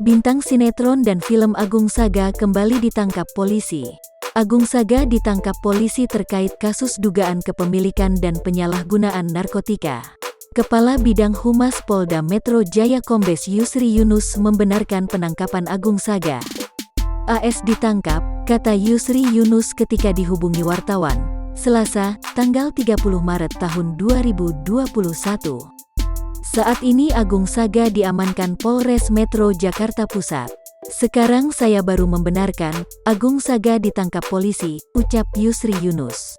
Bintang sinetron dan film Agung Saga kembali ditangkap polisi. Agung Saga ditangkap polisi terkait kasus dugaan kepemilikan dan penyalahgunaan narkotika. Kepala Bidang Humas Polda Metro Jaya Kombes Yusri Yunus membenarkan penangkapan Agung Saga. AS ditangkap, kata Yusri Yunus ketika dihubungi wartawan, Selasa, tanggal 30 Maret tahun 2021. Saat ini Agung Saga diamankan Polres Metro Jakarta Pusat. Sekarang saya baru membenarkan, Agung Saga ditangkap polisi, ucap Yusri Yunus.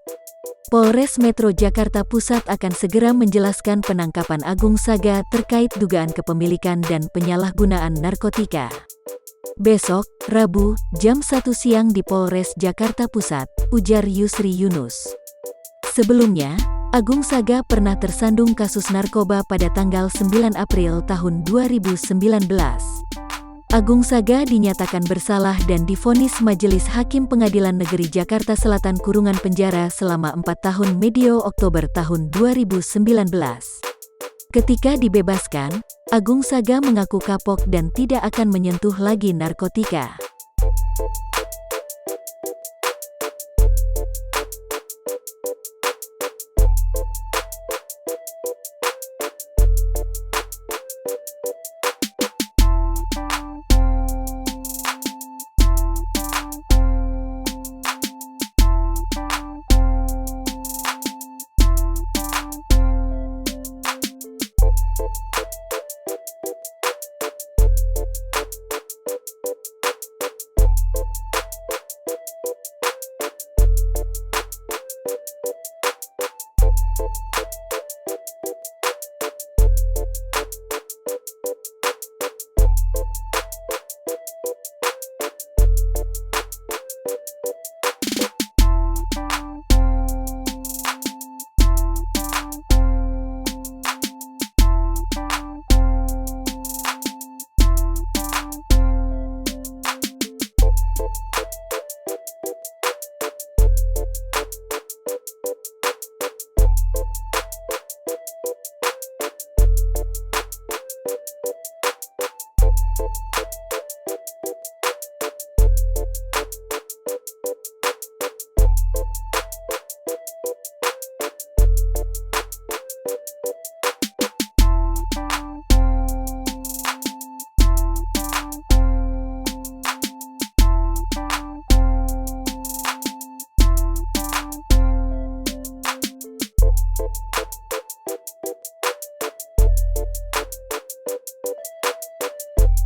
Polres Metro Jakarta Pusat akan segera menjelaskan penangkapan Agung Saga terkait dugaan kepemilikan dan penyalahgunaan narkotika. Besok, Rabu, jam 1 siang di Polres Jakarta Pusat, ujar Yusri Yunus. Sebelumnya, Agung Saga pernah tersandung kasus narkoba pada tanggal 9 April tahun 2019. Agung Saga dinyatakan bersalah dan divonis Majelis Hakim Pengadilan Negeri Jakarta Selatan kurungan penjara selama 4 tahun medio Oktober tahun 2019. Ketika dibebaskan, Agung Saga mengaku kapok dan tidak akan menyentuh lagi narkotika.